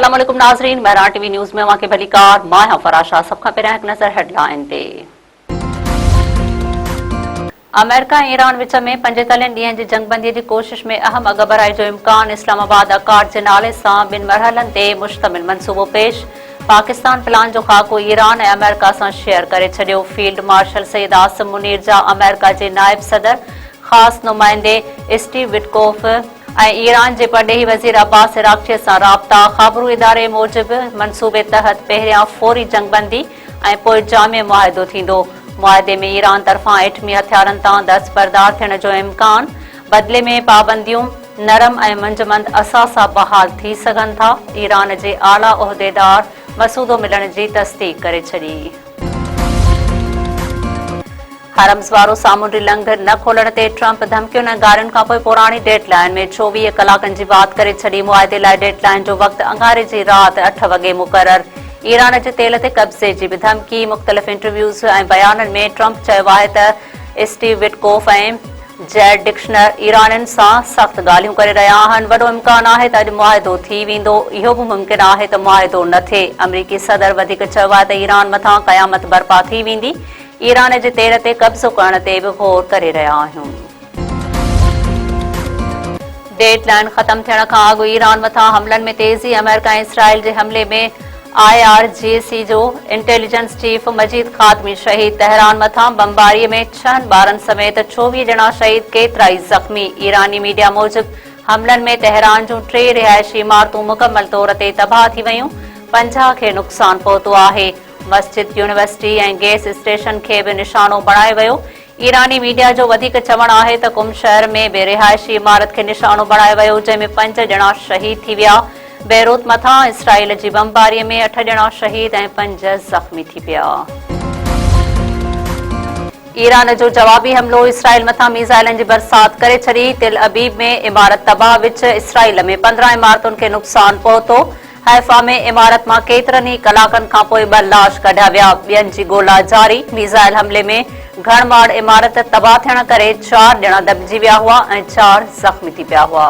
अस्सलाम वालेकुम नाज़रीन, महरान टीवी न्यूज़ में वाक़े भलीकार मां फराशा। सबका पहिरियां हिकु नज़र हेडलाइन ते। अमेरिका ऐं ईरान विच में 45 ॾींहनि जी जंगबंदीअ जी कोशिश में अहम अगबराई जो इम्कान। इस्लामाबाद अकार्ड जे नाले सां 2 मरहलनि ते मुश्तमिल मंसूबो पेश। पाकिस्तान प्लान जो खाको ईरान ऐं अमेरिका सां शेयर करे छॾियो। फील्ड मार्शल सईद आसिम मुनीर जा अमेरिका जे नायब सदर ख़ासि नुमाइंदे स्टीव विटकोफ ऐं ईरान जे परॾेही वज़ीर अब्बास इराक़ची सां राब्ता। ख़बरू इदारे मूजिबि मंसूबे तहत पहिरियां फौरी जंगबंदी ऐं पोइ जामे मुआहिदो थींदो। मुआहिदे में ईरान तरफ़ां एटमी हथियारनि तां दस्तबरदार थियण जो इम्कान। बदिले में पाबंदियूं नरम ऐं मंजमंद असासा बहाल थी सघनि था। ईरान जे आला उहिदेदार मसूदो मिलण जी तस्दीक करे छॾी। हरम्स वारो सामूंडी लंगर न खोलण ते ट्रंप धमकियुनि ऐं गारियुनि खां पोइ पुराणी डेडलाइन में 24 कलाकनि जी वात करे छॾी। मुआहिदे लाइ डेडलाइन जो वक़्तु अंगारे जी राति 8 वॻे मुक़रर। ईरान जे तेल ते कब्ज़े जी बि धमकी। मुख़्तलिफ़ इंटरव्यूज़ ऐं बयाननि में ट्रंप चयो आहे त स्टीव विटकोफ ऐं जैड डिक्शनर ईरानियुनि सां सख़्त ॻाल्हियूं करे रहिया आहिनि। वॾो इम्कान आहे त अॼु मुआहिदो थी वेंदो। इहो बि मुमकिन आहे त मुआहिदो न थिए। अमरीकी सदर वधीक चयो आहे त ईरान मथां क़यामत बर्पा थी वेंदी। ईरान जे तेल ते कब्ज़ो करण ते बि गौर करे रहिया आहियूं। डेडलाइन ख़त्म थियण खां अॻु ईरान मथां हमलनि में तेज़ी। अमेरिका ऐं इसराइल जे हमले में IRGC जो इंटेलिजेंस चीफ मजीद ख़ातमी शहीद। तहरान मथां बमबारीअ में 6 ॿारनि समेत 24 ॼणा शहीद, केतिरा ई ज़ख़्मी। ईरानी मीडिया मूजिबि हमलनि में तहरान जूं 3 रिहाइशी इमारतूं मुकमल तौर ते तबाह थी वयूं। 50 खे नुक़सान पहुतो आहे। मस्जिद, यूनिवर्सिटी ऐं गैस स्टेशन खे बि निशानो बणायो वियो। ईरानी मीडिया जो वधीक चवणु आहे त कुम शहर में बि रिहाइशी इमारत खे निशानो बणायो वियो, जंहिंमें 5 ॼणा शहीद थी विया। बेरूत मथां इसराइल जी बमबारीअ में 8 ॼणा शहीद ऐं 5 ज़ख़्मी थी पिया। ईरान जो जवाबी हमलो। इसराइल मथां मीज़ाइलनि जी बरसात करे छॾी। तिल अबीब में इमारत तबाह। विच इसराइल में 15 इमारतुनि खे नुक़सान पहुतो। हैफा में इमारत मां केतिरनि ई कलाकनि खां पोइ 2 लाश कढिया विया। ॿियनि जी ॻोल्हा जारी। मीज़ाइल हमले में घणमाड़ इमारत तबाह थियण करे 4 ॼणा दॿिजी विया हुआ ऐं 4 ज़ख़्मी थी पिया हुआ।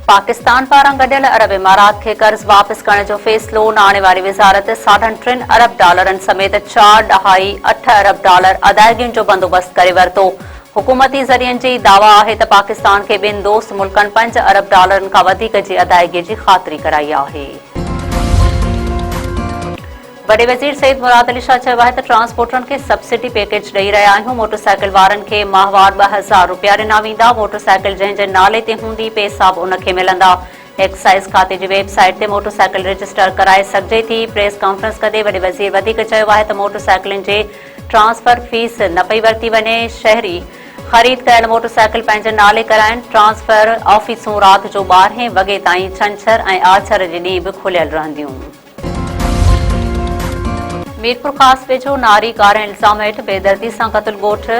पाकिस्तान पारां गॾियल अरब इमारात खे कर्ज़ वापसि करण जो फ़ैसिलो। नाणे वारी वज़ारत $3.5 अरब समेत 4.8 अरब अदायगियुनि जो बंदोबस्तु करे वरितो। हुकूमती ज़रियनि जी दावा आहे त पाकिस्तान खे ॿिनि दोस्त मुल्कनि $5 अरब खां वधीक जी अदायगी जी ख़ातिरी कराई आहे। वॾे वज़ीर सईद मुराद अली शाह चयो आहे त ट्रांसपोर्टरनि खे सब्सिडी पैकेज ॾेई रहिया आहियूं। मोटरसाइकिल वारनि खे माहवार $2000 ॾिना वेंदा। मोटरसाइकिल जंहिंजे नाले ते हूंदी पैसा बि उनखे मिलंदा। एक्साइज़ खाते जी वेबसाइट ते मोटरसाइकिल रजिस्टर कराए सघिजे थी। प्रेस कॉन्फ्रेंस कंदे वॾे वज़ीर वधीक चयो आहे त मोटरसाइकिलनि जे ट्रांसफर फीस न पई वरिती वञे। शहरी ख़रीद कयल मोटरसाइकिल पंहिंजे नाले कराइनि। ट्रांसफर ऑफिसूं राति जो 12 वॻे ताईं छंछर ऐं आछर जे ॾींहुं बि खुलियल रहंदियूं। मीरपुर ख़ासि वेझो नारी कार इल्ज़ाम हेठि बेदर्दी सां क़तल ॻोठ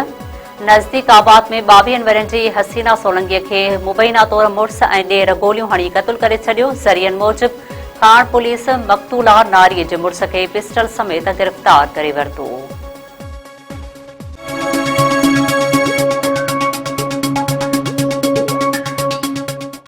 नज़दीक आबाद में 22 वरनि जी हसीना सोलंगीअ खे मुबैना तौर मुड़ुस ऐं ॾेर गोलियूं हणी क़तल करे छॾियो। ज़रियनि मूजिबि थाण पुलिस मक़तूला नारीअ जे मुड़ुस खे पिस्टल समेत गिरफ़्तार करे वरितो।